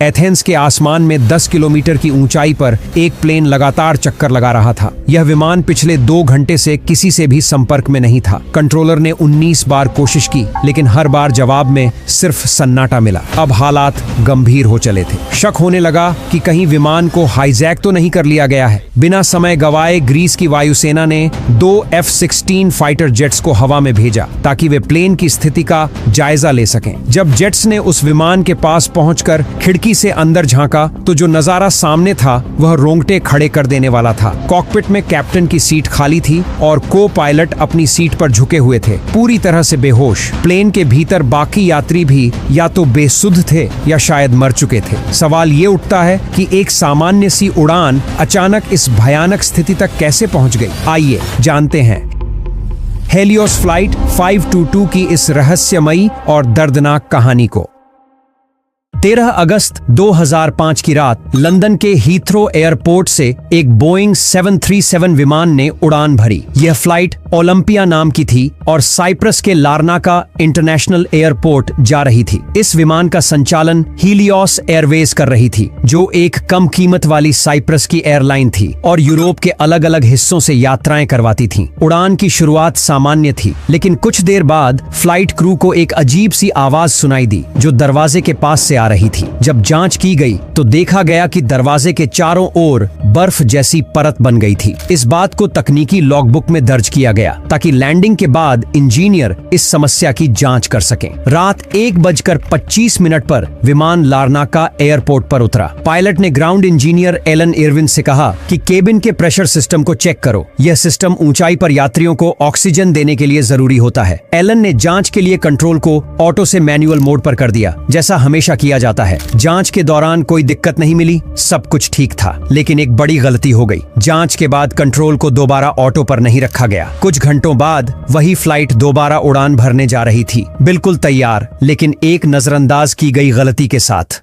Athens के आसमान में 10 किलोमीटर की ऊंचाई पर एक प्लेन लगातार चक्कर लगा रहा था। यह विमान पिछले 2 घंटे से किसी से भी संपर्क में नहीं था। कंट्रोलर ने 19 बार कोशिश की, लेकिन हर बार जवाब में सिर्फ सन्नाटा मिला। अब हालात गंभीर हो चले थे। शक होने लगा कि कहीं विमान को हाईजैक तो नहीं कर लिया गया है। बिना समय गवाए ग्रीस की वायुसेना ने 2 F-16 फाइटर जेट्स को हवा में भेजा ताकि वे प्लेन की स्थिति का जायजा ले सकें। जब जेट्स ने उस विमान के पास पहुंचकर खिड़की से अंदर झांका तो जो नजारा सामने था वह रोंगटे खड़े कर देने वाला था। कॉकपिट में कैप्टन की सीट खाली थी और को पायलट अपनी सीट पर झुके हुए थे, पूरी तरह से बेहोश। प्लेन के भीतर बाकी यात्री भी या तो बेसुध थे या शायद मर चुके थे। सवाल ये उठता है कि एक सामान्य सी उड़ान अचानक इस भयानक स्थिति तक कैसे पहुंच गई। आइए जानते हैं हेलियोस फ्लाइट 522 की इस रहस्यमयी और दर्दनाक कहानी को। 13 अगस्त 2005 की रात लंदन के हीथ्रो एयरपोर्ट से एक बोइंग 737 विमान ने उड़ान भरी। यह फ्लाइट ओलंपिया नाम की थी और साइप्रस के लारनाका इंटरनेशनल एयरपोर्ट जा रही थी। इस विमान का संचालन हीलियोस एयरवेज कर रही थी, जो एक कम कीमत वाली साइप्रस की एयरलाइन थी और यूरोप के अलग अलग हिस्सों से यात्राएं करवाती थी। उड़ान की शुरुआत सामान्य थी, लेकिन कुछ देर बाद फ्लाइट क्रू को एक अजीब सी आवाज सुनाई दी जो दरवाजे के पास से आ रही थी। जब जांच की गई तो देखा गया कि दरवाजे के चारों ओर बर्फ जैसी परत बन गई थी। इस बात को तकनीकी लॉगबुक में दर्ज किया गया ताकि लैंडिंग के बाद इंजीनियर इस समस्या की जांच कर सकें। रात 1:25 पर विमान लारनाका एयरपोर्ट पर उतरा। पायलट ने ग्राउंड इंजीनियर एलन इरविन से कहा कि केबिन के प्रेशर सिस्टम को चेक करो। यह सिस्टम ऊंचाई पर यात्रियों को ऑक्सीजन देने के लिए जरूरी होता है। एलन ने जांच के लिए कंट्रोल को ऑटो से मैनुअल मोड पर कर दिया, जैसा हमेशा किया जाता है। जांच के दौरान कोई दिक्कत नहीं मिली, सब कुछ ठीक था। लेकिन एक बड़ी गलती हो गई। जांच के बाद कंट्रोल को दोबारा ऑटो पर नहीं रखा गया। कुछ घंटों बाद वही फ्लाइट दोबारा उड़ान भरने जा रही थी, बिल्कुल तैयार, लेकिन एक नजरअंदाज की गई गलती के साथ।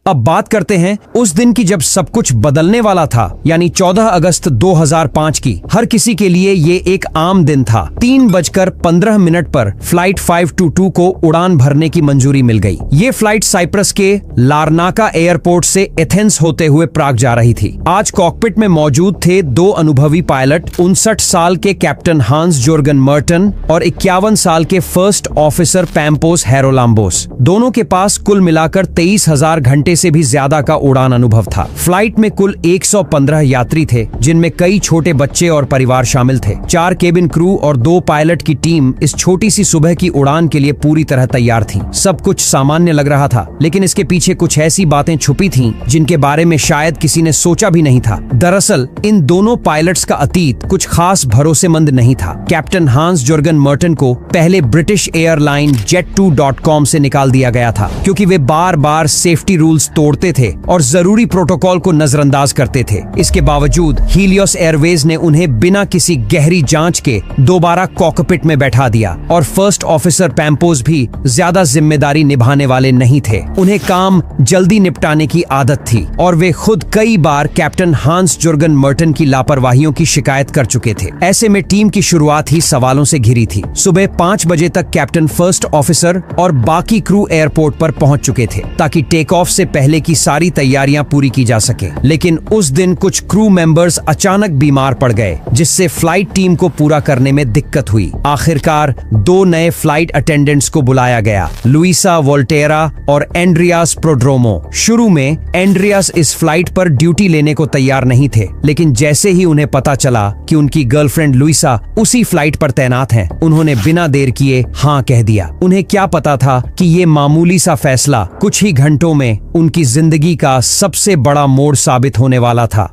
अब बात करते हैं उस दिन की जब सब कुछ बदलने वाला था, यानी 14 अगस्त 2005 की। हर किसी के लिए ये एक आम दिन था। 3:15 पर फ्लाइट 522 को उड़ान भरने की मंजूरी मिल गई। ये फ्लाइट साइप्रस के लारनाका एयरपोर्ट से एथेंस होते हुए प्राग जा रही थी। आज कॉकपिट में मौजूद थे 2 अनुभवी पायलट, 59 साल के कैप्टन हांस जोर्गन मर्टन और 51 साल के फर्स्ट ऑफिसर पैम्पोस हेरोलाम्बोस। दोनों के पास कुल मिलाकर 23,000 घंटे से भी ज्यादा का उड़ान अनुभव था। फ्लाइट में कुल 115 यात्री थे, जिनमें कई छोटे बच्चे और परिवार शामिल थे। 4 केबिन क्रू और 2 पायलट की टीम इस छोटी सी सुबह की उड़ान के लिए पूरी तरह तैयार थी। सब कुछ सामान्य लग रहा था, लेकिन इसके पीछे कुछ ऐसी बातें छुपी थीं जिनके बारे में शायद किसी ने सोचा भी नहीं था। दरअसल इन दोनों पायलट्स का अतीत कुछ खास भरोसेमंद नहीं था। कैप्टन हांस जोर्गन मर्टन को पहले ब्रिटिश एयरलाइन Jet2.com से निकाल दिया गया था, क्योंकि वे बार बार सेफ्टी रूल्स तोड़ते थे और जरूरी प्रोटोकॉल को नजरअंदाज करते थे। इसके बावजूद हीलियोस एयरवेज ने उन्हें बिना किसी गहरी जांच के दोबारा कॉकपिट में बैठा दिया और फर्स्ट ऑफिसर पैम्पोस भी ज्यादा जिम्मेदारी निभाने वाले नहीं थे। उन्हें काम जल्दी निपटाने की आदत थी और वे खुद कई बार कैप्टन हांस जोर्गन मर्टन की लापरवाहियों की शिकायत कर चुके थे। ऐसे में टीम की शुरुआत ही सवालों से घिरी थी। सुबह 5 बजे तक कैप्टन, फर्स्ट ऑफिसर और बाकी क्रू एयरपोर्ट पर पहुंच चुके थे ताकि टेक ऑफ से पहले की सारी तैयारियां पूरी की जा सके। लेकिन उस दिन कुछ क्रू मेंबर्स अचानक बीमार पड़ गए, जिससे फ्लाइट टीम को पूरा करने में दिक्कत हुई। आखिरकार 2 नए फ्लाइट अटेंडेंट्स को बुलाया गया, लुइसा वोल्टेरा और एंड्रियास प्रोड्रोमो। शुरू में एंड्रियास इस फ्लाइट पर ड्यूटी लेने को तैयार नहीं थे, लेकिन जैसे ही उन्हें पता चला कि उनकी गर्लफ्रेंड लुइसा उसी फ्लाइट पर तैनात हैं, उन्होंने बिना देर किए हाँ कह दिया। उन्हें क्या पता था कि ये मामूली सा फैसला कुछ ही घंटों में उनकी जिंदगी का सबसे बड़ा मोड़ साबित होने वाला था।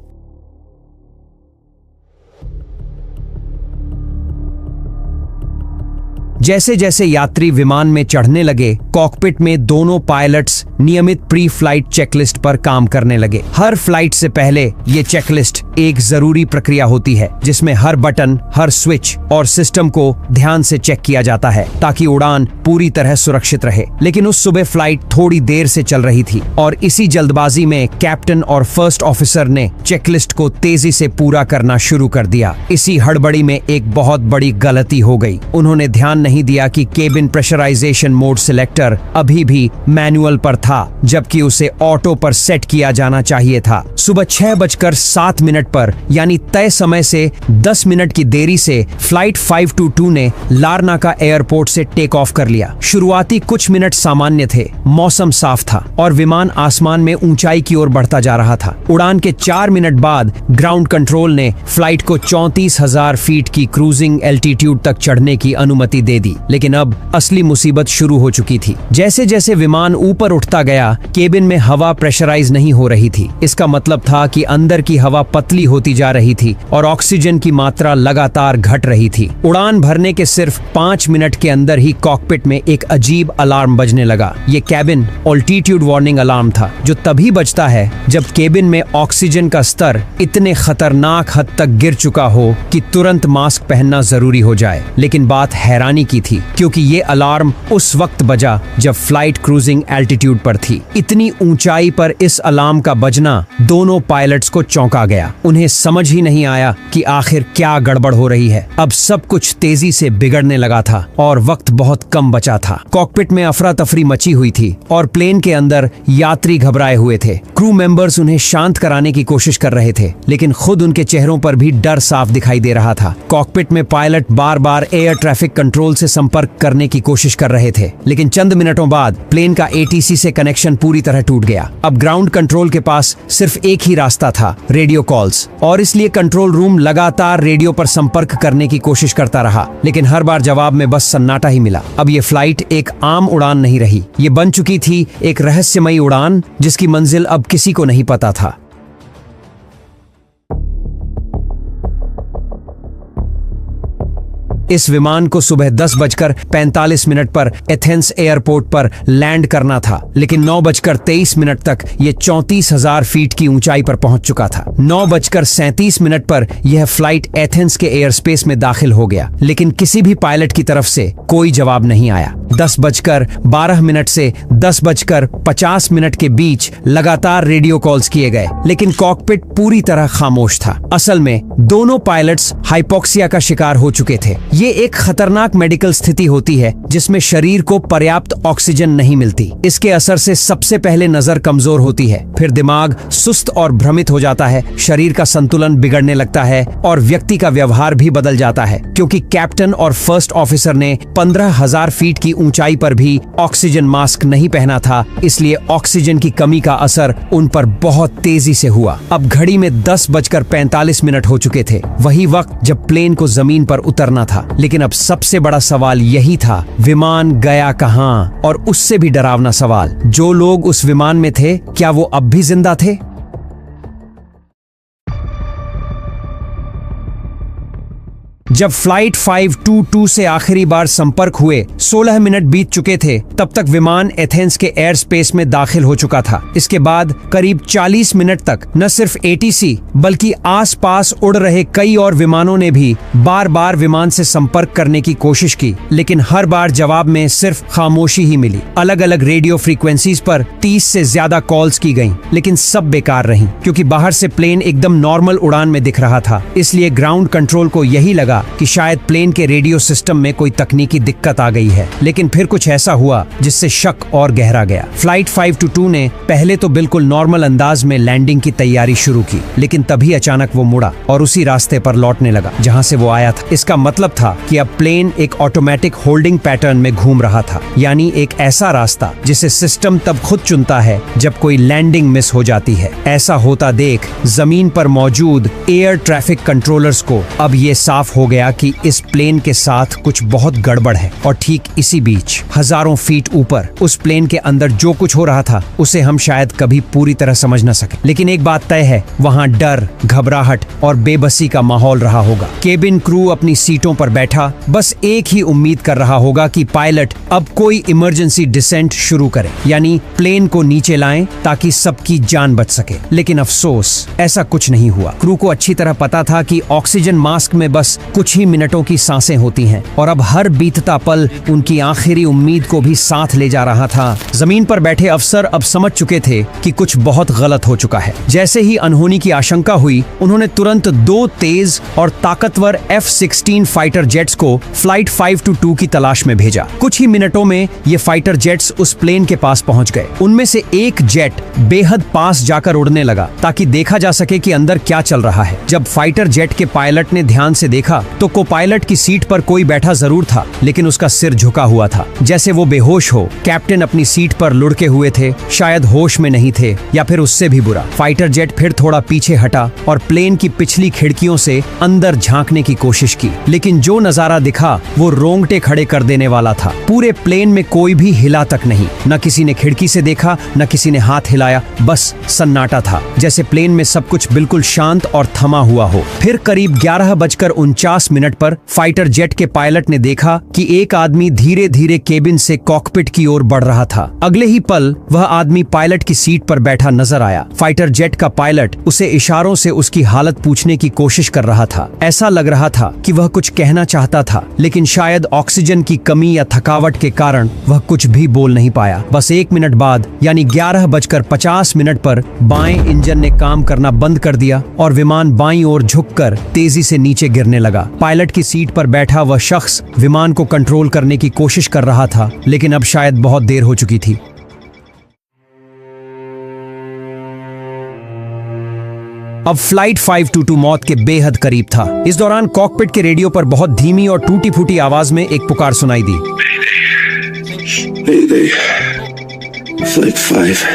जैसे जैसे यात्री विमान में चढ़ने लगे, कॉकपिट में दोनों पायलट्स नियमित प्री फ्लाइट चेकलिस्ट पर काम करने लगे। हर फ्लाइट से पहले ये चेकलिस्ट एक जरूरी प्रक्रिया होती है, जिसमें हर बटन, हर स्विच और सिस्टम को ध्यान से चेक किया जाता है ताकि उड़ान पूरी तरह सुरक्षित रहे। लेकिन उस सुबह फ्लाइट थोड़ी देर से चल रही थी और इसी जल्दबाजी में कैप्टन और फर्स्ट ऑफिसर ने चेकलिस्ट को तेजी से पूरा करना शुरू कर दिया। इसी हड़बड़ी में एक बहुत बड़ी गलती हो गई। उन्होंने ध्यान नहीं दिया कि केबिन प्रेशराइजेशन मोड सिलेक्टर अभी भी मैनुअल पर था, जबकि उसे ऑटो पर सेट किया जाना चाहिए था। सुबह 6:07 पर यानी तय समय से 10 मिनट की देरी से फ्लाइट 522 ने लारनाका एयरपोर्ट से टेक ऑफ कर लिया। शुरुआती कुछ मिनट सामान्य थे, मौसम साफ था और विमान आसमान में ऊंचाई की ओर बढ़ता जा रहा था। उड़ान के 4 मिनट बाद ग्राउंड कंट्रोल ने फ्लाइट को 34,000 फीट की क्रूजिंग एल्टीट्यूड तक चढ़ने की अनुमति दे दी। लेकिन अब असली मुसीबत शुरू हो चुकी थी। जैसे जैसे विमान ऊपर उठता गया, केबिन में हवा प्रेशराइज नहीं हो रही थी। इसका मतलब था कि अंदर की हवा पतली होती जा रही थी और ऑक्सीजन की मात्रा लगातार घट रही थी। उड़ान भरने के सिर्फ 5 मिनट के अंदर ही कॉकपिट में एक अजीब अलार्म बजने लगा। ये केबिन ऑल्टीट्यूड वार्निंग अलार्म था, जो तभी बजता है जब केबिन में ऑक्सीजन का स्तर इतने खतरनाक हद तक गिर चुका हो कि तुरंत मास्क पहनना जरूरी हो जाए। लेकिन बात हैरानी की थी, क्योंकि ये अलार्म उस वक्त बजा जब फ्लाइट क्रूजिंग एल्टीट्यूड पर थी। इतनी ऊंचाई पर इस अलार्म का बजना दोनों पायलट्स को चौंका गया। उन्हें समझ ही नहीं आया कि आखिर क्या गड़बड़ हो रही है। अब सब कुछ तेजी से बिगड़ने लगा था और वक्त बहुत कम बचा था। कॉकपिट में अफरा तफरी मची हुई थी और प्लेन के अंदर यात्री घबराए हुए थे। क्रू मेंबर्स उन्हें शांत कराने की कोशिश कर रहे थे, लेकिन खुद उनके चेहरों पर भी डर साफ दिखाई दे रहा था। कॉकपिट में पायलट बार बार एयर ट्रैफिक कंट्रोल से संपर्क करने की कोशिश कर रहे थे, लेकिन चंद मिनटों बाद प्लेन का एटीसी से कनेक्शन पूरी तरह टूट गया। अब ग्राउंड कंट्रोल के पास सिर्फ एक ही रास्ता था, रेडियो कॉल्स, और इसलिए कंट्रोल रूम लगातार रेडियो पर संपर्क करने की कोशिश करता रहा, लेकिन हर बार जवाब में बस सन्नाटा ही मिला। अब ये फ्लाइट एक आम उड़ान नहीं रही, ये बन चुकी थी एक रहस्यमयी उड़ान जिसकी मंजिल अब किसी को नहीं पता था। इस विमान को सुबह 10:45 पर एथेंस एयरपोर्ट पर लैंड करना था, लेकिन 9:23 तक ये 34,000 फीट की ऊंचाई पर पहुंच चुका था। 9:37 पर यह फ्लाइट एथेंस के एयर स्पेस में दाखिल हो गया, लेकिन किसी भी पायलट की तरफ से कोई जवाब नहीं आया। 10:12 से 10:50 के बीच लगातार रेडियो कॉल्स किए गए, लेकिन कॉकपिट पूरी तरह खामोश था। असल में दोनों पायलट्स हाइपोक्सिया का शिकार हो चुके थे। ये एक खतरनाक मेडिकल स्थिति होती है जिसमें शरीर को पर्याप्त ऑक्सीजन नहीं मिलती। इसके असर से सबसे पहले नजर कमजोर होती है, फिर दिमाग सुस्त और भ्रमित हो जाता है, शरीर का संतुलन बिगड़ने लगता है और व्यक्ति का व्यवहार भी बदल जाता है। क्योंकि कैप्टन और फर्स्ट ऑफिसर ने 15,000 फीट की ऊंचाई पर भी ऑक्सीजन मास्क नहीं पहना था, इसलिए ऑक्सीजन की कमी का असर उन पर बहुत तेजी से हुआ। अब घड़ी में 10:45 हो चुके थे, वही वक्त जब प्लेन को जमीन पर उतरना था। लेकिन अब सबसे बड़ा सवाल यही था, विमान गया कहां? और उससे भी डरावना सवाल, जो लोग उस विमान में थे, क्या वो अब भी जिंदा थे? जब फ्लाइट 522 से आखिरी बार संपर्क हुए 16 मिनट बीत चुके थे, तब तक विमान एथेंस के एयर स्पेस में दाखिल हो चुका था। इसके बाद करीब 40 मिनट तक न सिर्फ एटीसी बल्कि आसपास उड़ रहे कई और विमानों ने भी बार बार विमान से संपर्क करने की कोशिश की, लेकिन हर बार जवाब में सिर्फ खामोशी ही मिली। अलग अलग रेडियो फ्रीक्वेंसीज पर 30 से ज्यादा कॉल्स की गईं, लेकिन सब बेकार रहीं, क्योंकि बाहर से प्लेन एकदम नॉर्मल उड़ान में दिख रहा था। इसलिए ग्राउंड कंट्रोल को यही लगा कि शायद प्लेन के रेडियो सिस्टम में कोई तकनीकी दिक्कत आ गई है। लेकिन फिर कुछ ऐसा हुआ जिससे शक और गहरा गया। फ्लाइट 522 ने पहले तो बिल्कुल नॉर्मल अंदाज में लैंडिंग की तैयारी शुरू की, लेकिन तभी अचानक वो मुड़ा और उसी रास्ते पर लौटने लगा जहां से वो आया था। इसका मतलब था कि अब प्लेन एक ऑटोमेटिक होल्डिंग पैटर्न में घूम रहा था, यानी एक ऐसा रास्ता जिसे सिस्टम तब खुद चुनता है जब कोई लैंडिंग मिस हो जाती है। ऐसा होता देख जमीन पर मौजूद एयर ट्रैफिक कंट्रोलर्स को अब ये साफ हो गया कि इस प्लेन के साथ कुछ बहुत गड़बड़ है। और ठीक इसी बीच हजारों फीट ऊपर उस प्लेन के अंदर जो कुछ हो रहा था उसे हम शायद कभी पूरी तरह समझ न सके, लेकिन एक बात तय है, वहां डर, घबराहट और बेबसी का माहौल रहा होगा। केबिन क्रू अपनी सीटों पर बैठा बस एक ही उम्मीद कर रहा होगा कि पायलट अब कोई इमरजेंसी डिसेंट शुरू करे, यानी प्लेन को नीचे लाएं ताकि सबकी जान बच सके। लेकिन अफसोस ऐसा कुछ नहीं हुआ। क्रू को अच्छी तरह पता था कि ऑक्सीजन मास्क में बस कुछ ही मिनटों की सांसें होती हैं और अब हर बीतता पल उनकी आखिरी उम्मीद को भी साथ ले जा रहा था। जमीन पर बैठे अफसर अब समझ चुके थे कि कुछ बहुत गलत हो चुका है। जैसे ही अनहोनी की आशंका हुई, उन्होंने तुरंत 2 तेज और ताकतवर F-16 फाइटर जेट्स को फ्लाइट 522 की तलाश में भेजा। कुछ ही मिनटों में ये फाइटर जेट्स उस प्लेन के पास पहुंच गए। उनमें से एक जेट बेहद पास जाकर उड़ने लगा ताकि देखा जा सके कि अंदर क्या चल रहा है। जब फाइटर जेट के पायलट ने ध्यान से देखा तो को पायलट की सीट पर कोई बैठा जरूर था, लेकिन उसका सिर झुका हुआ था, जैसे वो बेहोश हो। कैप्टन अपनी सीट पर लुढ़के हुए थे, शायद होश में नहीं थे, या फिर उससे भी बुरा। फाइटर जेट फिर थोड़ा पीछे हटा और प्लेन की पिछली खिड़कियों से अंदर झांकने की कोशिश की, लेकिन जो नजारा दिखा वो रोंगटे खड़े कर देने वाला था। पूरे प्लेन में कोई भी हिला तक नहीं, न किसी ने खिड़की से देखा, न किसी ने हाथ हिलाया, बस सन्नाटा था, जैसे प्लेन में सब कुछ बिल्कुल शांत और थमा हुआ हो। फिर करीब 11:49 पर फाइटर जेट के पायलट ने देखा कि एक आदमी धीरे धीरे केबिन से कॉकपिट की ओर बढ़ रहा था। अगले ही पल वह आदमी पायलट की सीट पर बैठा नजर आया। फाइटर जेट का पायलट उसे इशारों से उसकी हालत पूछने की कोशिश कर रहा था। ऐसा लग रहा था कि वह कुछ कहना चाहता था, लेकिन शायद ऑक्सीजन की कमी या थकावट के कारण वह कुछ भी बोल नहीं पाया। बस 1 मिनट बाद, यानी 11:50 पर बाएं इंजन ने काम करना बंद कर दिया और विमान बाईं ओर झुककर तेजी से नीचे गिरने लगा। पायलट की सीट पर बैठा वह शख्स विमान को कंट्रोल करने की कोशिश कर रहा था, लेकिन अब शायद बहुत देर हो चुकी थी। अब फ्लाइट 522 मौत के बेहद करीब था। इस दौरान कॉकपिट के रेडियो पर बहुत धीमी और टूटी फूटी आवाज में एक पुकार सुनाई दी। Flight 5।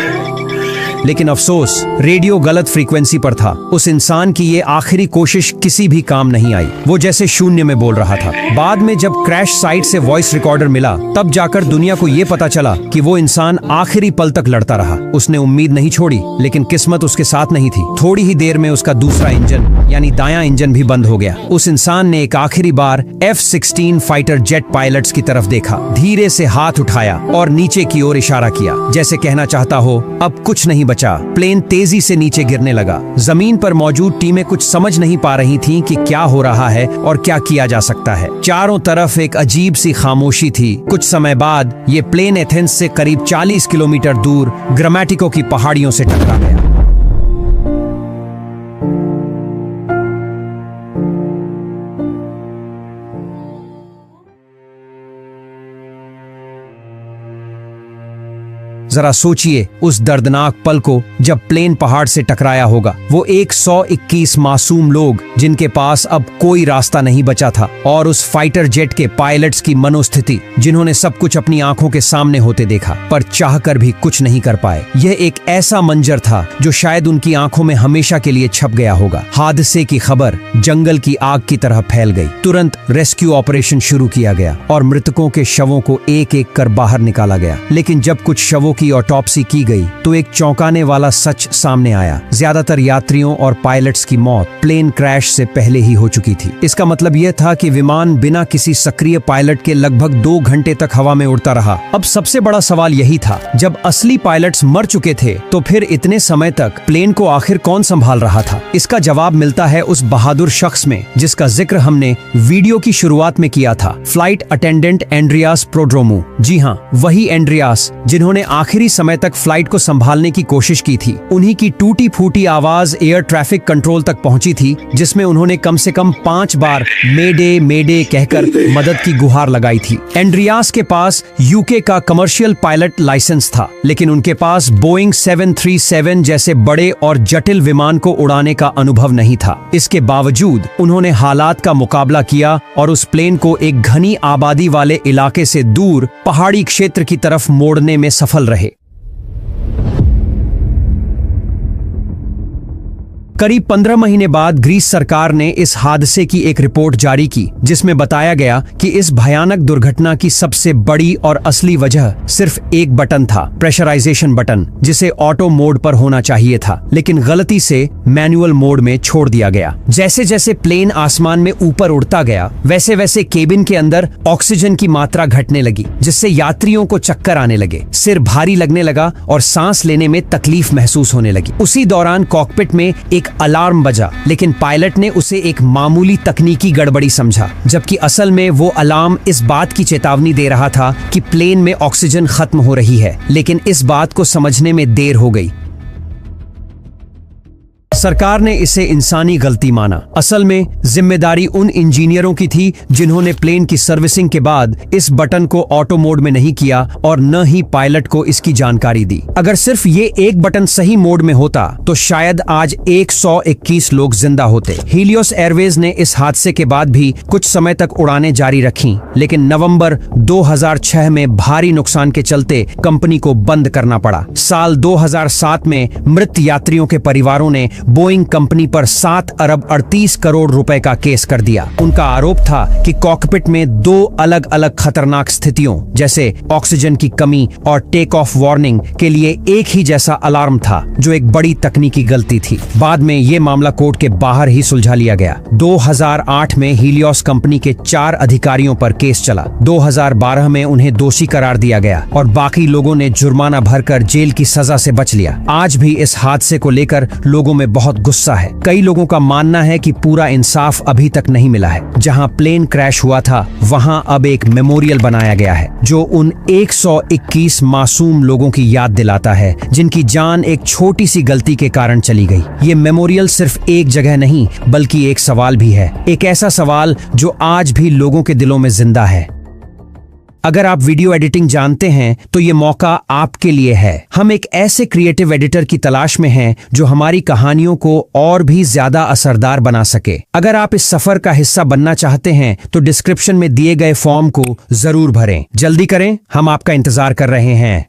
लेकिन अफसोस, रेडियो गलत फ्रीक्वेंसी पर था। उस इंसान की ये आखिरी कोशिश किसी भी काम नहीं आई। वो जैसे शून्य में बोल रहा था। बाद में जब क्रैश साइट से वॉइस रिकॉर्डर मिला, तब जाकर दुनिया को ये पता चला कि वो इंसान आखिरी पल तक लड़ता रहा। उसने उम्मीद नहीं छोड़ी, लेकिन किस्मत उसके साथ नहीं थी। थोड़ी ही देर में उसका दूसरा इंजन, यानी दायां इंजन भी बंद हो गया। उस इंसान ने एक आखिरी बार F-16 फाइटर जेट पायलट्स की तरफ देखा, धीरे से हाथ उठाया और नीचे की ओर इशारा किया, जैसे कहना चाहता हो अब कुछ नहीं बचा। प्लेन तेजी से नीचे गिरने लगा। जमीन पर मौजूद टीमें कुछ समझ नहीं पा रही थीं कि क्या हो रहा है और क्या किया जा सकता है। चारों तरफ एक अजीब सी खामोशी थी। कुछ समय बाद ये प्लेन एथेंस से करीब 40 किलोमीटर दूर ग्रामेटिको की पहाड़ियों से टकरा गया। जरा सोचिए उस दर्दनाक पल को जब प्लेन पहाड़ से टकराया होगा। वो 121 मासूम लोग जिनके पास अब कोई रास्ता नहीं बचा था, और उस फाइटर जेट के पायलट्स की मनोस्थिति जिन्होंने सब कुछ अपनी आंखों के सामने होते देखा, पर चाहकर भी कुछ नहीं कर पाए। यह एक ऐसा मंजर था जो शायद उनकी आंखों में हमेशा के लिए छप गया होगा। हादसे की खबर जंगल की आग की तरह फैल गई। तुरंत रेस्क्यू ऑपरेशन शुरू किया गया और मृतकों के शवों को एक एक कर बाहर निकाला गया। लेकिन जब कुछ शवों की ऑटोप्सी की गई तो एक चौंकाने वाला सच सामने आया। ज्यादातर यात्रियों और पायलट्स की मौत प्लेन क्रैश से पहले ही हो चुकी थी। इसका मतलब यह था कि विमान बिना किसी सक्रिय पायलट के लगभग 2 घंटे तक हवा में उड़ता रहा। अब सबसे बड़ा सवाल यही था, जब असली पायलट्स मर चुके थे तो फिर इतने समय तक प्लेन को आखिर कौन संभाल रहा था? इसका जवाब मिलता है उस बहादुर शख्स में जिसका जिक्र हमने वीडियो की शुरुआत में किया था, फ्लाइट अटेंडेंट एंड्रियास प्रोड्रोमू। जी हाँ, वही एंड्रियास जिन्होंने आखिरी समय तक फ्लाइट को संभालने की कोशिश की थी। उन्हीं की टूटी फूटी आवाज एयर ट्रैफिक कंट्रोल तक पहुंची थी, जिसमें उन्होंने कम से कम 5 बार मेडे मेडे कहकर मदद की गुहार लगाई थी। एंड्रियास के पास यूके का कमर्शियल पायलट लाइसेंस था, लेकिन उनके पास बोइंग 737 जैसे बड़े और जटिल विमान को उड़ाने का अनुभव नहीं था। इसके बावजूद उन्होंने हालात का मुकाबला किया और उस प्लेन को एक घनी आबादी वाले इलाके से दूर पहाड़ी क्षेत्र की तरफ मोड़ने में सफल रहे। करीब 15 महीने बाद ग्रीस सरकार ने इस हादसे की एक रिपोर्ट जारी की, जिसमें बताया गया कि इस भयानक दुर्घटना की सबसे बड़ी और असली वजह सिर्फ एक बटन था, प्रेशराइजेशन बटन, जिसे ऑटो मोड पर होना चाहिए था, लेकिन गलती से मैनुअल मोड में छोड़ दिया गया। जैसे जैसे प्लेन आसमान में ऊपर उड़ता गया, वैसे वैसे केबिन के अंदर ऑक्सीजन की मात्रा घटने लगी, जिससे यात्रियों को चक्कर आने लगे, सिर भारी लगने लगा और सांस लेने में तकलीफ महसूस होने लगी। उसी दौरान कॉकपिट में एक एक अलार्म बजा, लेकिन पायलट ने उसे एक मामूली तकनीकी गड़बड़ी समझा, जबकि असल में वो अलार्म इस बात की चेतावनी दे रहा था कि प्लेन में ऑक्सीजन खत्म हो रही है। लेकिन इस बात को समझने में देर हो गई। सरकार ने इसे इंसानी गलती माना। असल में जिम्मेदारी उन इंजीनियरों की थी जिन्होंने प्लेन की सर्विसिंग के बाद इस बटन को ऑटो मोड में नहीं किया और न ही पायलट को इसकी जानकारी दी। अगर सिर्फ ये एक बटन सही मोड में होता तो शायद आज 121 लोग जिंदा होते। हीलियोस एयरवेज ने इस हादसे के बाद भी कुछ समय तक उड़ानें जारी रखीं, लेकिन नवंबर 2006 में भारी नुकसान के चलते कंपनी को बंद करना पड़ा। साल 2007 में मृत यात्रियों के परिवारों ने बोइंग कंपनी पर 7 अरब 38 करोड़ रुपए का केस कर दिया। उनका आरोप था कि कॉकपिट में 2 अलग अलग खतरनाक स्थितियों जैसे ऑक्सीजन की कमी और टेक ऑफ वार्निंग के लिए एक ही जैसा अलार्म था, जो एक बड़ी तकनीकी गलती थी। बाद में यह मामला कोर्ट के बाहर ही सुलझा लिया गया। 2008 में हीलियोस कंपनी के 4 अधिकारियों पर केस चला। 2012 में उन्हें दोषी करार दिया गया और बाकी लोगों ने जुर्माना भरकर जेल की सजा से बच लिया। आज भी इस हादसे को लेकर लोगों में बहुत गुस्सा है। कई लोगों का मानना है कि पूरा इंसाफ अभी तक नहीं मिला है। जहां प्लेन क्रैश हुआ था वहां अब एक मेमोरियल बनाया गया है जो उन 121 मासूम लोगों की याद दिलाता है जिनकी जान एक छोटी सी गलती के कारण चली गई। ये मेमोरियल सिर्फ एक जगह नहीं बल्कि एक सवाल भी है, एक ऐसा सवाल जो आज भी लोगों के दिलों में जिंदा है। अगर आप वीडियो एडिटिंग जानते हैं तो ये मौका आपके लिए है। हम एक ऐसे क्रिएटिव एडिटर की तलाश में हैं जो हमारी कहानियों को और भी ज्यादा असरदार बना सके। अगर आप इस सफर का हिस्सा बनना चाहते हैं तो डिस्क्रिप्शन में दिए गए फॉर्म को जरूर भरें। जल्दी करें, हम आपका इंतजार कर रहे हैं।